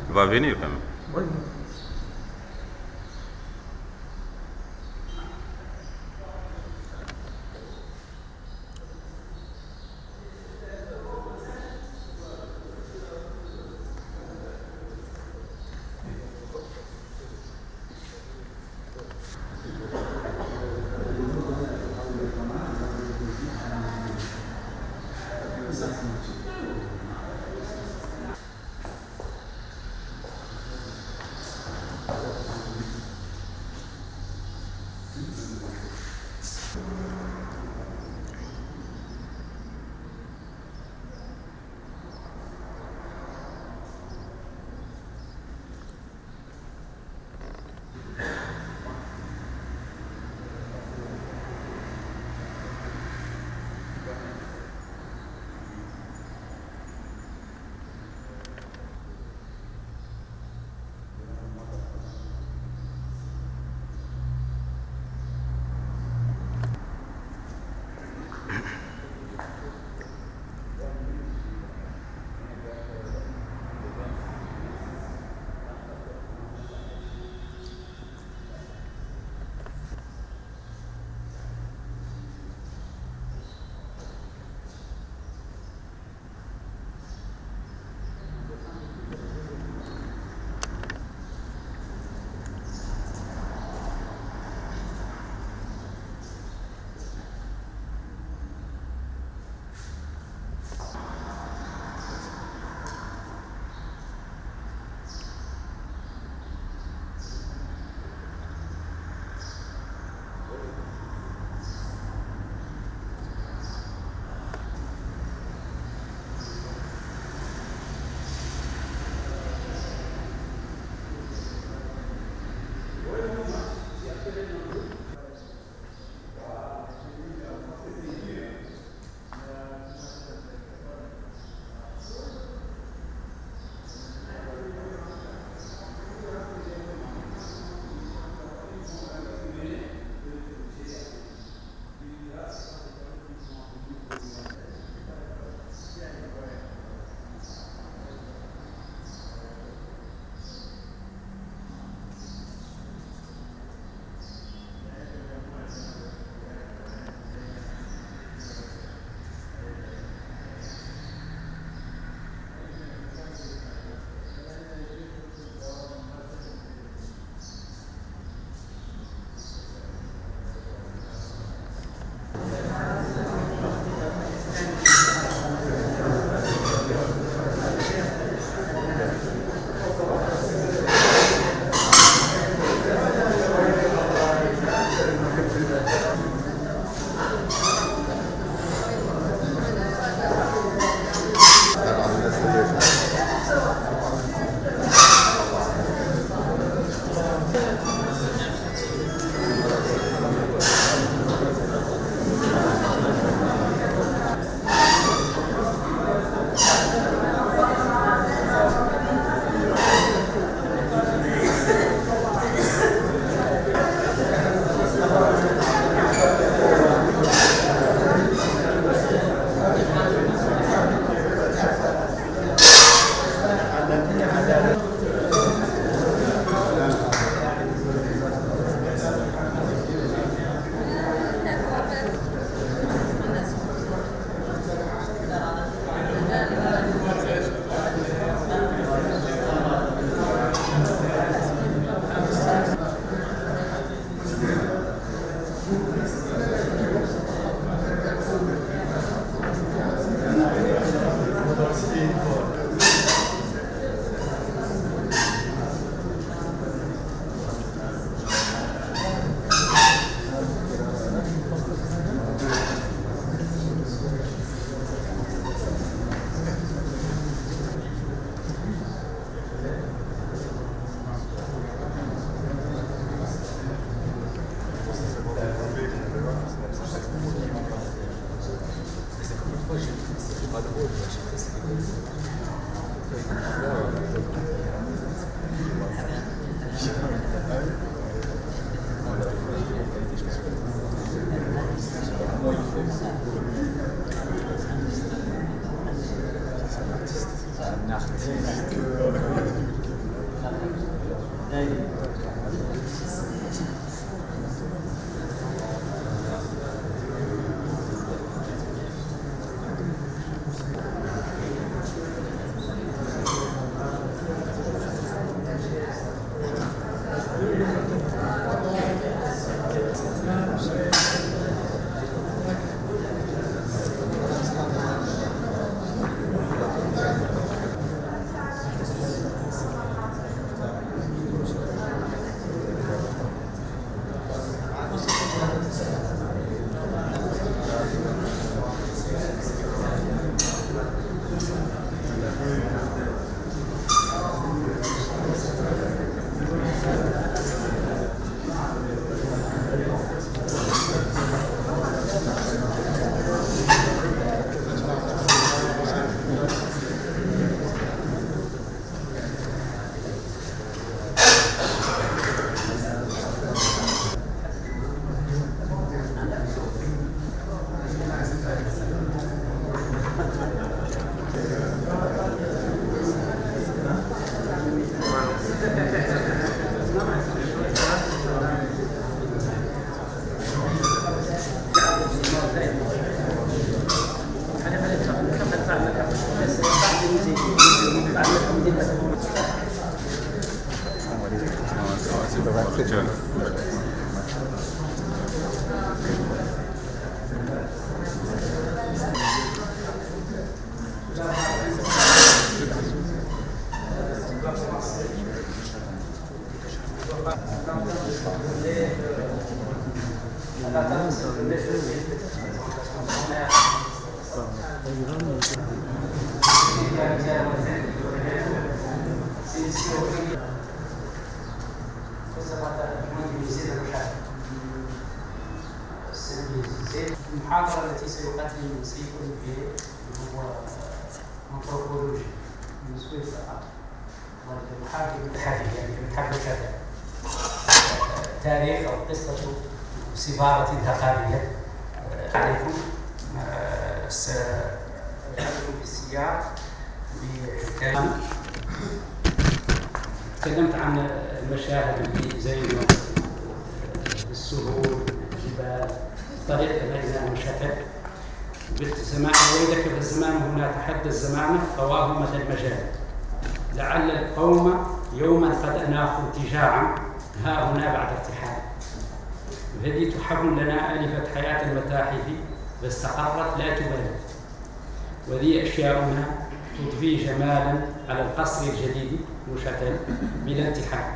Il va venir quand même. Oui. un artiste. المحاضرة التي سيقدم سيد أوليفيه هو أنثروبولوجي من سويسرا، والمحاضرة المتحدث يعني المتحدث تاريخ أو قصة سفارة ثقافية عليكم. سأدخل بالسياق بكلام. تكلمت عن المشاهد اللي زي السهول، الجبال، طريق بين المشاهد. قلت زمان وإذا كان الزمان هنا تحدى الزمان رواه مدى المجال، لعل القوم يوما قد أناخوا ارتجاعا ها هنا بعد ارتحال. وهذه تحول لنا آلفة حياة المتاحف فاستقرت لا تبالي، وذي أشياؤنا تضفي جمالا على القصر الجديد نوشاتل بلا انتحار،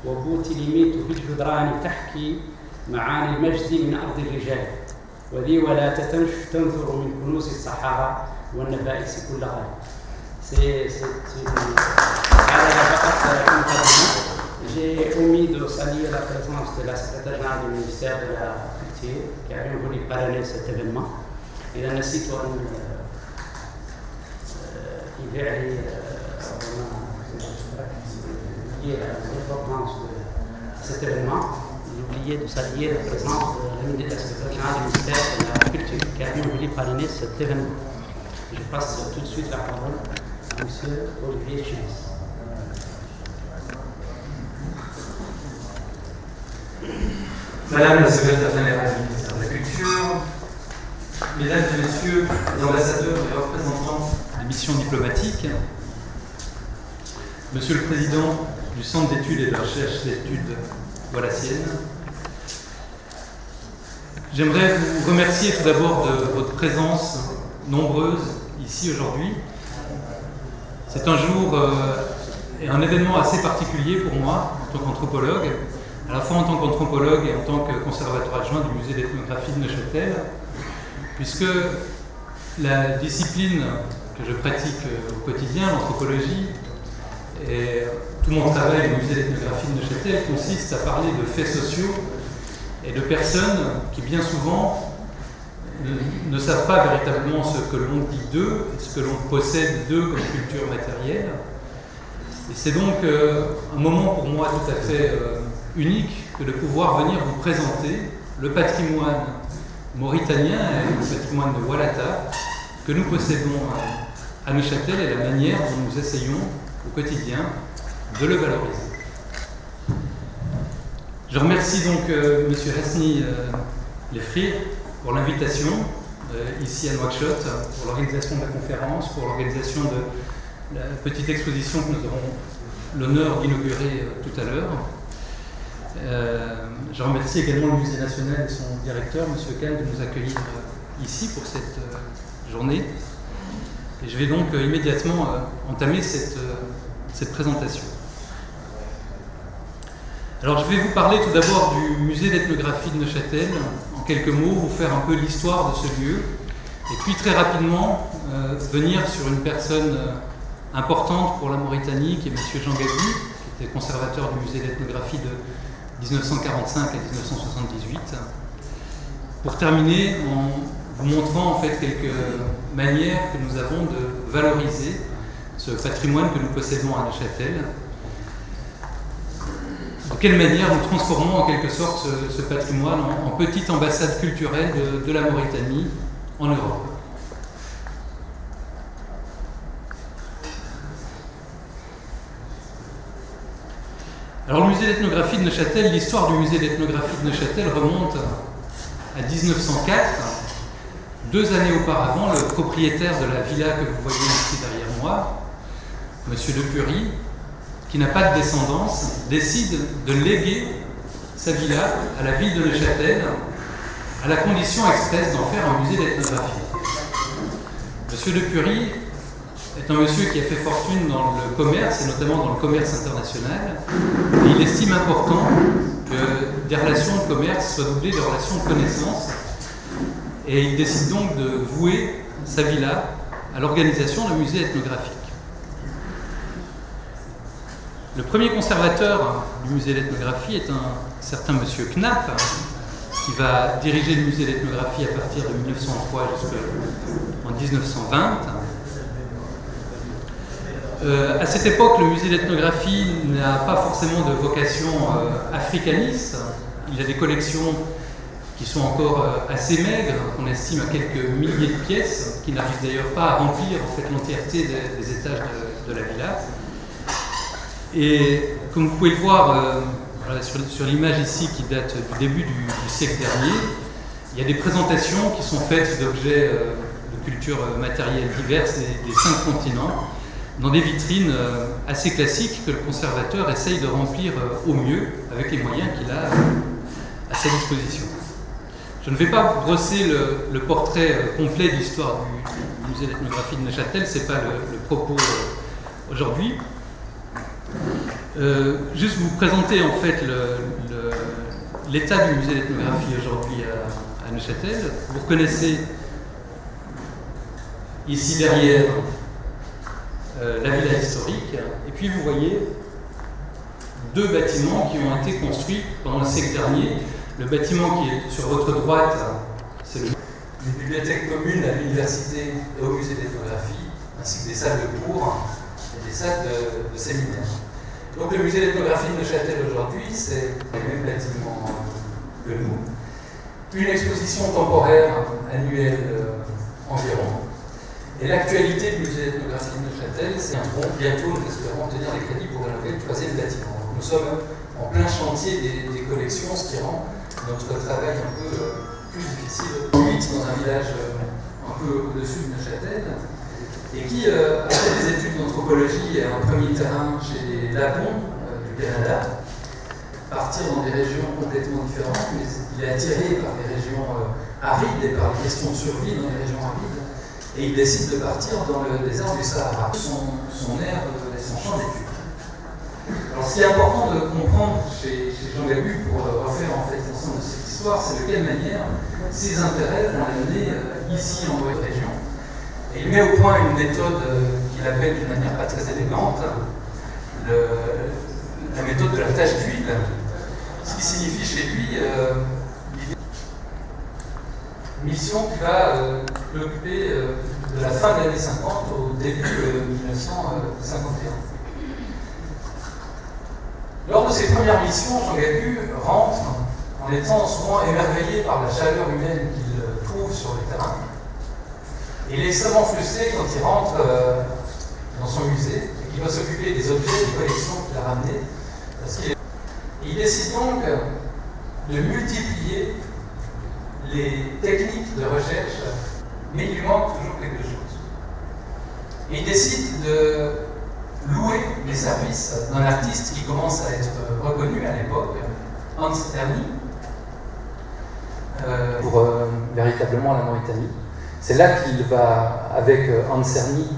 وبوتليميت في الجدران تحكي معاني المجد من أرض الرجال، وذي ولا تنثر من كنوز الصحارى والنفائس كل غالي. هذا فقط مقدمة. J'ai omis de saluer la présence de la secrétaire générale du ministère de la Culture qui a bien voulu parrainer cet événement. إذا نسيت أن يبيعي cet événement. J'ai oublié de saluer la présence de la secrétaire générale du ministère de la Culture qui a bien voulu parrainer cet événement. Je passe tout de suite la parole à M. Olivier Chinis. Madame la secrétaire générale du ministère de la Culture, Mesdames et Messieurs les ambassadeurs et représentants des missions diplomatiques, Monsieur le Président du Centre d'études et de recherche d'études Wallaciennes, j'aimerais vous remercier tout d'abord de votre présence nombreuse ici aujourd'hui. C'est un jour et un événement assez particulier pour moi en tant qu'anthropologue, à la fois en tant qu'anthropologue et en tant que conservateur adjoint du musée d'ethnographie de Neuchâtel, puisque la discipline que je pratique au quotidien, l'anthropologie, et tout mon travail au musée d'ethnographie de Neuchâtel consiste à parler de faits sociaux et de personnes qui bien souvent ne savent pas véritablement ce que l'on dit d'eux, ce que l'on possède d'eux comme culture matérielle. Et c'est donc un moment pour moi tout à fait unique que de pouvoir venir vous présenter le patrimoine mauritanien et le patrimoine de Walata que nous possédons à Neuchâtel et la manière dont nous essayons au quotidien de le valoriser. Je remercie donc M. Resny Lefrir pour l'invitation ici à Nouakchott, pour l'organisation de la conférence, pour l'organisation de la petite exposition que nous aurons l'honneur d'inaugurer tout à l'heure. Je remercie également le Musée national et son directeur, M. Kahn, de nous accueillir ici pour cette journée. Et je vais donc immédiatement entamer cette présentation. Alors je vais vous parler tout d'abord du musée d'ethnographie de Neuchâtel, en quelques mots, vous faire un peu l'histoire de ce lieu, et puis très rapidement venir sur une personne importante pour la Mauritanie, qui est M. Jean Gabu, qui était conservateur du musée d'ethnographie de 1945 à 1978, pour terminer en vous montrant en fait quelques manières que nous avons de valoriser ce patrimoine que nous possédons à Neuchâtel. De quelle manière nous transformons en quelque sorte ce patrimoine en petite ambassade culturelle de la Mauritanie en Europe. Alors le musée d'ethnographie de Neuchâtel, l'histoire du musée d'ethnographie de Neuchâtel remonte à 1904. 2 années auparavant, le propriétaire de la villa que vous voyez ici derrière moi, M. Depury, qui n'a pas de descendance, décide de léguer sa villa à la ville de Neuchâtel, à la condition expresse d'en faire un musée d'ethnographie. M. Depury est un monsieur qui a fait fortune dans le commerce, et notamment dans le commerce international, et il estime important que des relations de commerce soient doublées de relations de connaissance, et il décide donc de vouer sa villa à l'organisation d'un musée ethnographique. Le premier conservateur du musée d'ethnographie est un certain monsieur Knapp, qui va diriger le musée d'ethnographie à partir de 1903 jusqu'en 1920. À cette époque, le musée d'ethnographie n'a pas forcément de vocation africaniste. Il a des collections qui sont encore assez maigres, qu'on estime à quelques milliers de pièces, qui n'arrivent d'ailleurs pas à remplir en fait, l'entièreté des étages de la villa. Et comme vous pouvez le voir voilà, sur l'image ici qui date du début du siècle dernier, il y a des présentations qui sont faites d'objets de culture matérielle diverses des 5 continents, dans des vitrines assez classiques que le conservateur essaye de remplir au mieux avec les moyens qu'il a à sa disposition. Je ne vais pas brosser le portrait complet de l'histoire du musée d'ethnographie de Neuchâtel, ce n'est pas le propos aujourd'hui. Juste vous présenter en fait l'état du musée d'ethnographie aujourd'hui à Neuchâtel. Vous reconnaissez ici derrière la villa historique, et puis vous voyez 2 bâtiments qui ont été construits pendant le siècle dernier. Le bâtiment qui est sur votre droite, c'est les bibliothèques communes à l'université et au musée d'ethnographie, ainsi que des salles de cours et des salles de séminaire. Donc le musée d'ethnographie de Neuchâtel aujourd'hui, c'est le même bâtiment que nous. Une exposition temporaire annuelle environ. Et l'actualité du musée d'ethnographie de Neuchâtel, c'est bientôt, nous espérons obtenir les crédits pour rénover le 3e bâtiment. Donc, nous sommes en plein chantier des collections, ce qui rend notre travail un peu plus difficile. Dans un village un peu au-dessus de Neuchâtel, et qui a fait des études d'anthropologie et un premier terrain chez les Lapons du Canada, partir dans des régions complètement différentes, mais il est attiré par les régions arides et par les questions de survie dans les régions arides, et il décide de partir dans le désert du Sahara, son aire et son champ d'études. Alors ce qui est important de comprendre chez Jean Gabu pour refaire en fait l'ensemble de cette histoire, c'est de quelle manière ses intérêts vont l'amener ici en votre région. Et il met au point une méthode qu'il appelle d'une manière pas très élégante la méthode de la tâche d'huile, ce qui signifie chez lui une mission qui va l'occuper de la fin des années 50 au début de 1951. Lors de ses premières missions, Jean Gabu rentre en étant souvent émerveillé par la chaleur humaine qu'il trouve sur le terrain. Et il est extrêmement frustré quand il rentre dans son musée et qu'il doit s'occuper des objets, des collections qu'il a ramenés. Il décide donc de multiplier les techniques de recherche, mais il lui manque toujours quelque chose. Et il décide de louer les services d'un artiste qui commence à être reconnu à l'époque, Hans Erni, pour véritablement la Mauritanie. C'est là qu'il va, avec Hans Erni,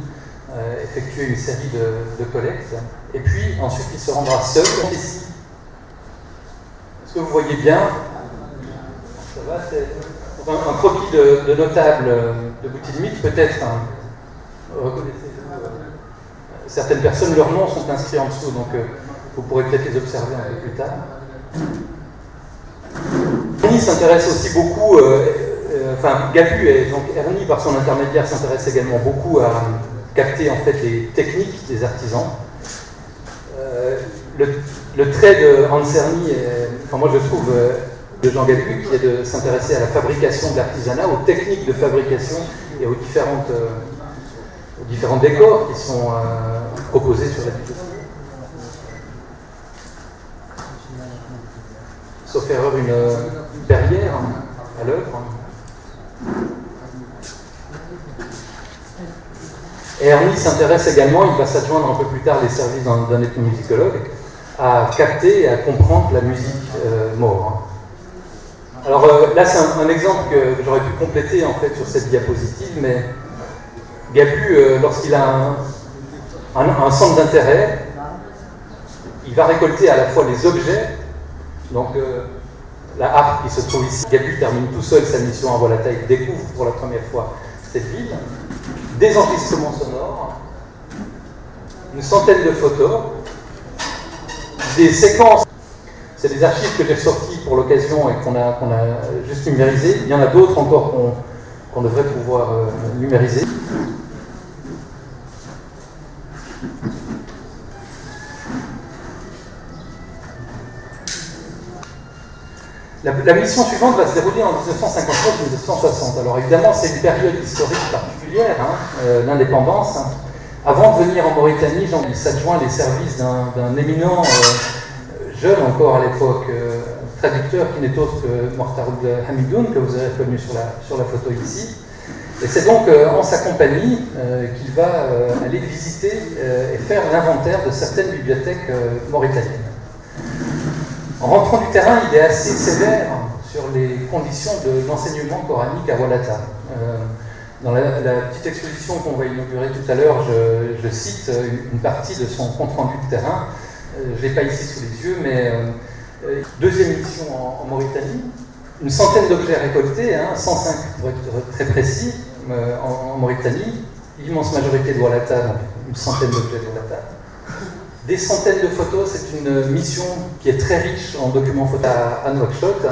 effectuer une série de collectes. Et puis, ensuite, il se rendra seul. Est-ce que vous voyez bien? Ça va, c'est un croquis de notable de Boutilimique, peut-être. Reconnaissez-vous. Certaines personnes, leurs noms sont inscrits en dessous, donc vous pourrez peut-être les observer un peu plus tard. Erni s'intéresse aussi beaucoup, Gabu, et donc Erni, par son intermédiaire, s'intéresse également beaucoup à capter en fait les techniques des artisans. Le trait de Hans Erni, moi je trouve, de Jean Gabu, qui est de s'intéresser à la fabrication de l'artisanat, aux techniques de fabrication et aux différents décors qui sont proposés sur la vidéo. Sauf erreur, une perrière à l'œuvre. Et Erni s'intéresse également, il va s'adjoindre un peu plus tard les services d'un ethnomusicologue, à capter et à comprendre la musique maure. Alors là, c'est un exemple que j'aurais pu compléter en fait sur cette diapositive, mais Gabu, lorsqu'il a un centre d'intérêt, il va récolter à la fois les objets, donc la harpe qui se trouve ici. Gabu termine tout seul sa mission à Walata, il découvre pour la première fois cette ville, des enregistrements sonores, une centaine de photos, des séquences. C'est des archives que j'ai sorties pour l'occasion et qu'on a juste numérisées. Il y en a d'autres encore qu'on devrait pouvoir numériser. La mission suivante va se dérouler en 1959-1960. Alors évidemment, c'est une période historique particulière, l'indépendance. Avant de venir en Mauritanie, il s'adjoint les services d'un éminent, jeune encore à l'époque, traducteur qui n'est autre que Mortaroud Hamidoun, que vous avez reconnu sur la photo ici. Et c'est donc en sa compagnie qu'il va aller visiter et faire l'inventaire de certaines bibliothèques mauritaniennes. En rentrant du terrain, il est assez sévère sur les conditions de l'enseignement coranique à Walata. Dans la petite exposition qu'on va inaugurer tout à l'heure, je cite une partie de son compte-rendu de terrain. Je ne l'ai pas ici sous les yeux, mais deuxième mission en Mauritanie, une centaine d'objets récoltés, 105 pour être très précis, en Mauritanie, l'immense majorité de Walata, donc une centaine d'objets de Walata. Des centaines de photos, c'est une mission qui est très riche en documents photos à Nouakchott,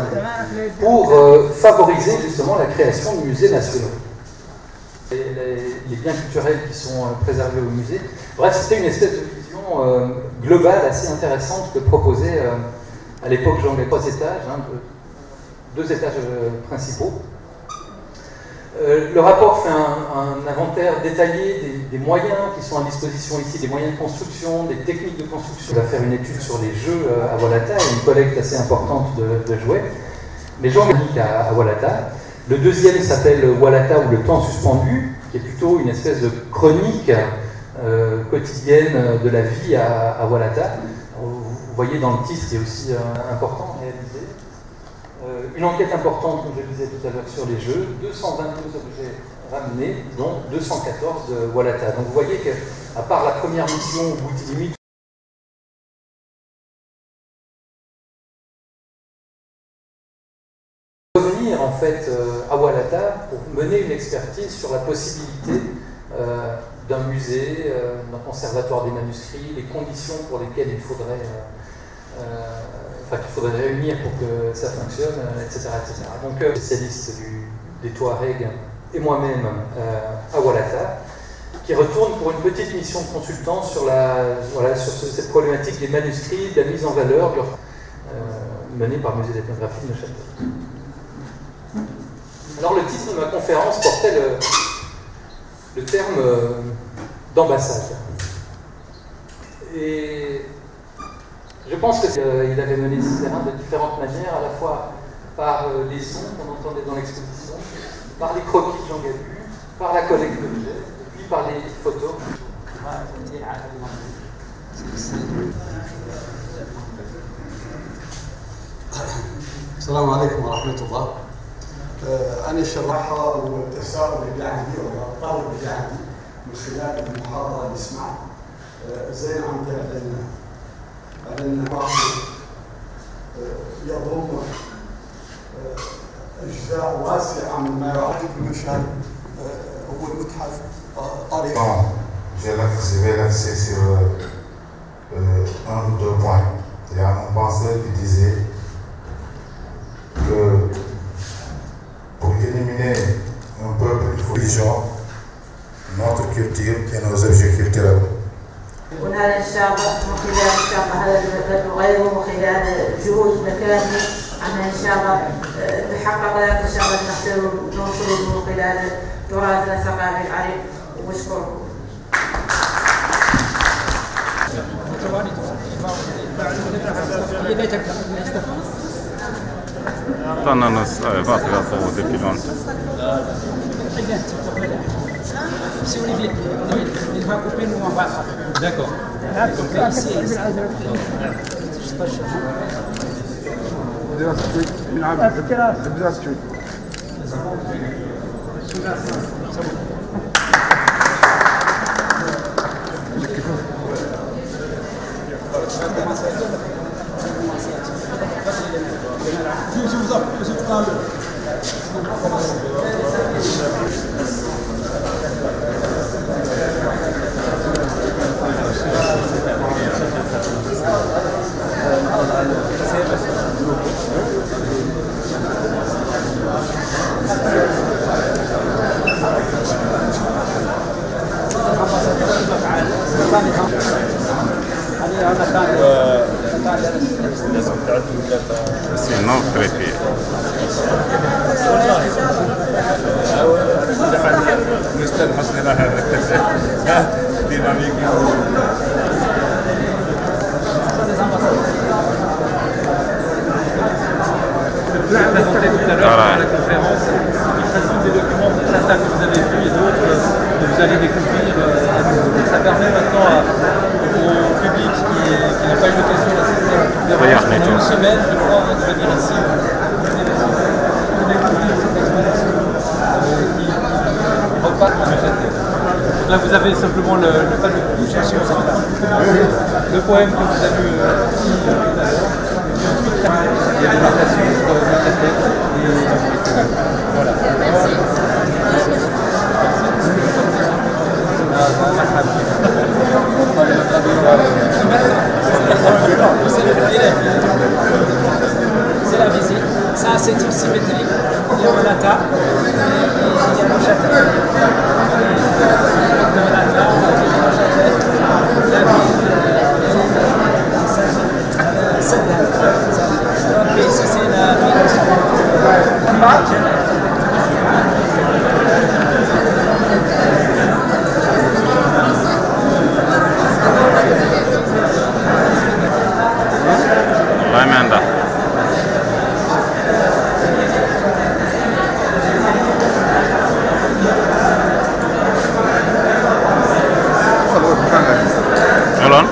pour favoriser justement la création de musées nationaux. Les biens culturels qui sont préservés au musée. Bref, c'était une espèce de vision globale assez intéressante que proposait à l'époque Jean les 3 étages, deux étages principaux. Le rapport fait un inventaire détaillé des moyens qui sont à disposition ici, des moyens de construction, des techniques de construction. Il va faire une étude sur les jeux à Walata et une collecte assez importante de jouets. Les gens uniques à Walata. Le deuxième s'appelle Walata ou le temps suspendu, qui est plutôt une espèce de chronique quotidienne de la vie à Walata. Vous voyez dans le titre, c'est aussi important, réalisé. Une enquête importante, comme je le disais tout à l'heure, sur les jeux, 222 objets ramenés, dont 214 de Walata. Donc vous voyez qu'à part la première mission, Boutilimique, revenir en fait à Walata pour mener une expertise sur la possibilité d'un musée, d'un conservatoire des manuscrits, les conditions pour lesquelles il faudrait réunir pour que ça fonctionne, etc. Donc, spécialiste des Touaregs et moi-même à Walata, qui retourne pour une petite mission de consultant sur cette problématique des manuscrits, de la mise en valeur, menée par le musée d'ethnographie de Neuchâtel. Alors, le titre de ma conférence portait le terme d'ambassade. Et je pense qu'il avait mené ce terrain de différentes manières, à la fois par les sons qu'on entendait dans l'exposition, par les croquis de Jean Gabu, par la collecte d'objets, puis par les photos. السلام عليكم ورحمة الله. أنا الشرحة والتساؤل اللي عندي أو الطلب اللي عندي من خلال المحاضرة اللي سمعت زين عم تعلن البحث يضم أجزاء واسعة من ما يعرف المشهد هو المتحف طريق. Je vais l'axer sur un ou deux points. Il y a un penseur qui disait que pour éliminer un peuple, il faut vision, notre culture et nos objets culturels. ونال إن شاء الله من خلال إن شاء الله هذا المكان وغيره ومن خلال جهود مكانه أن إن شاء الله تحقق ذلك إن شاء الله نحصل ونوصل من خلال تراثنا الثقافي العريق واشكركم. Tannanos vattnet på Depilon. Si Olivier, il va couper, nous on va. D'accord. Sinon, traité. نستاذ حسني لها ديناميك Présenté tout à l'heure à la conférence, il présente des documents de Tata que vous avez vus et d'autres que vous allez découvrir à nouveau. Donc ça permet maintenant au public qui n'a pas eu l'occasion d'assister à la conférence, pendant une semaine, de pouvoir venir ici, découvrir cette exposition qui repart en musée. Là vous avez simplement le panneau de couche, ensuite vous commencez le poème que vous avez lu ici tout à l'heure. Il y a des notations sur la tête et voilà. C'est la visite. Ça, c'est une symétrie. Il y a un atta, il y a le château. Laimenda. Elon?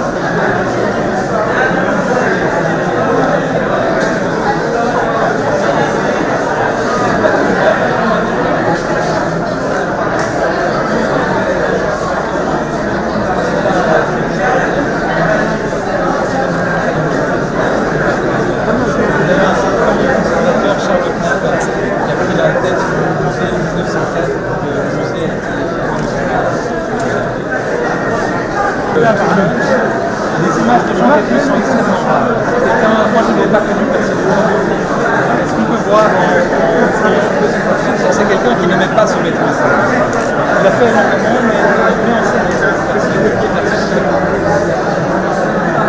Les images de Jean Gabu sont extrêmement rares. Moi, je ne l'ai pas connu personnellement. Ce qu'on peut voir c'est quelqu'un qui n'aimait pas se mettre en scène. Il a fait énormément, mais il met en scène les autres parce qu'il est personne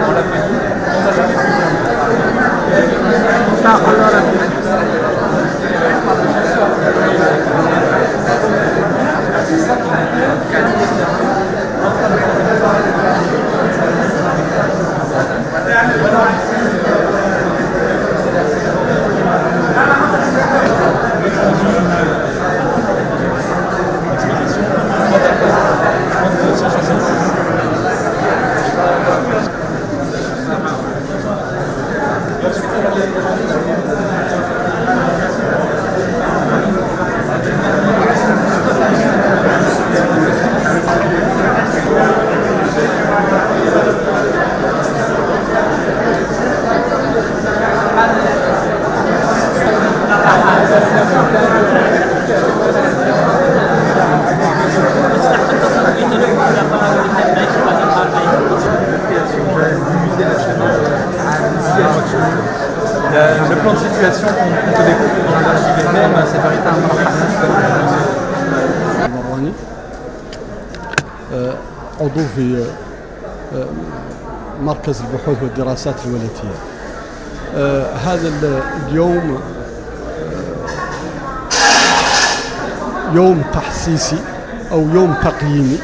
on l'a connu. On n'a jamais vu. C'est ça qui est مركز البحوث والدراسات الولاتية. هذا اليوم يوم تحسيسي أو يوم تقييمي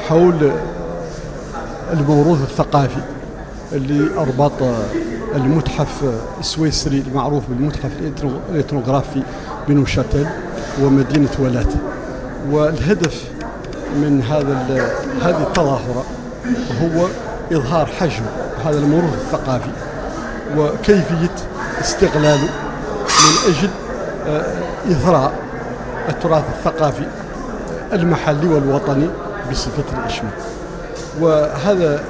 حول الموروث الثقافي اللي أربط المتحف السويسري المعروف بالمتحف الإثنوغرافي بنوشاتيل ومدينة ولات. والهدف من هذه التظاهرة هو إظهار حجم هذا الموروث الثقافي وكيفية استغلاله من أجل إثراء التراث الثقافي المحلي والوطني بصفة الأشمل. وهذا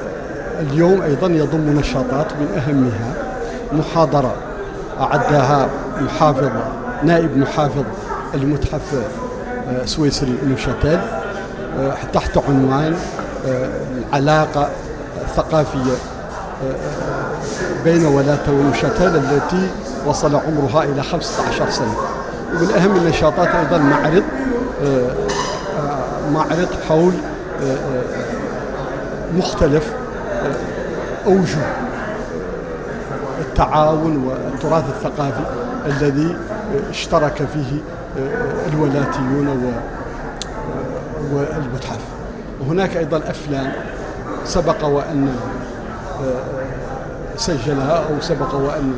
اليوم أيضا يضم نشاطات من أهمها محاضرة أعدها نائب محافظ المتحف السويسري نوشاتيل تحت عنوان العلاقة الثقافية بين ولات ونوشاتيل التي وصل عمرها إلى 15 سنة. ومن أهم النشاطات أيضا معرض حول مختلف أوجه التعاون والتراث الثقافي الذي اشترك فيه الولاتيون والمتحف. وهناك أيضا أفلام سبق وأن سجلها أو سبق وأن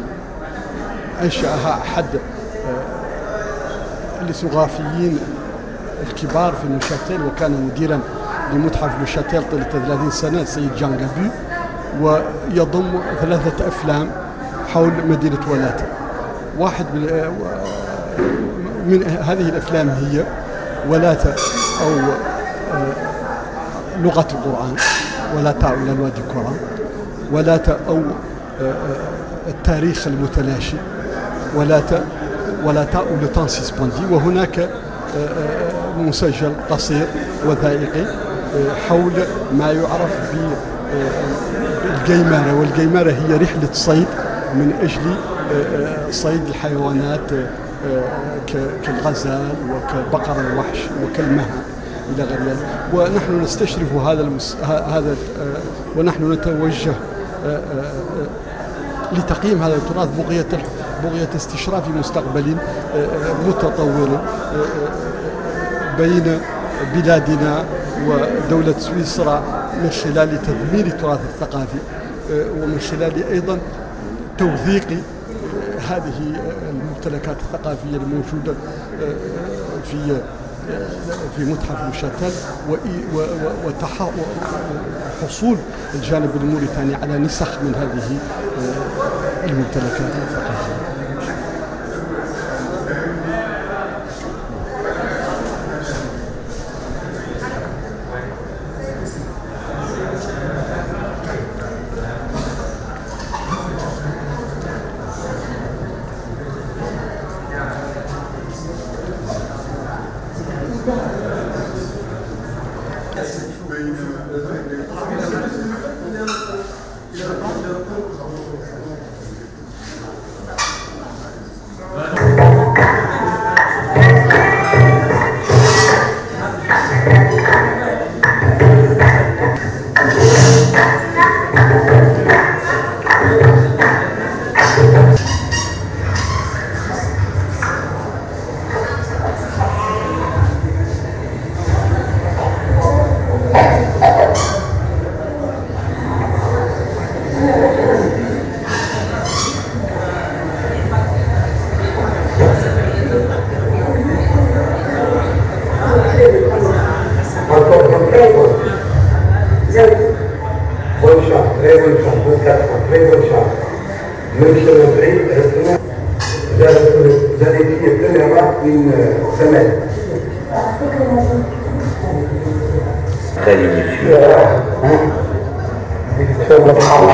أنشأها أحد الإثنوغرافيين الكبار في نوشاتيل وكان مديرا لمتحف نوشاتيل طيلة 30 سنة السيد جان غابو، ويضم 3 أفلام حول مدينة ولات. واحد من هذه الأفلام هي ولات أو لغة القرآن، ولاتا إلى الوادي القرآن، ولاتا أو التاريخ المتلاشي، ولاتا أو لو طون سيسبوندي. وهناك مسجل قصير وثائقي حول ما يعرف بالجيمارة، والجيمارة هي رحلة صيد من أجل صيد الحيوانات كالغزال وكبقر الوحش وكالمها إلى غير ذلك. ونحن نستشرف هذا ونحن نتوجه لتقييم هذا التراث بغية استشراف مستقبل متطور بين بلادنا ودولة سويسرا من خلال تدمير التراث الثقافي ومن خلال أيضا توثيق هذه الممتلكات الثقافية الموجودة في متحف نوشاتيل وحصول الجانب الموريتاني على نسخ من هذه الممتلكات الثقافية.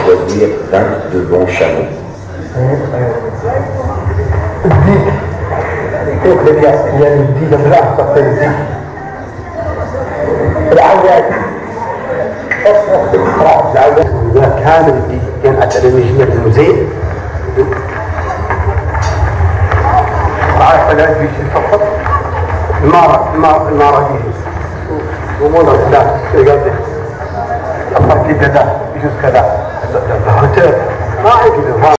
Choisir 22 bons chameaux. كان كانت أكاديمية الموزي عارف لا في فقط إمارة وموضوع لا الفرق كذا يجوز كذا الهوتيل ما عندي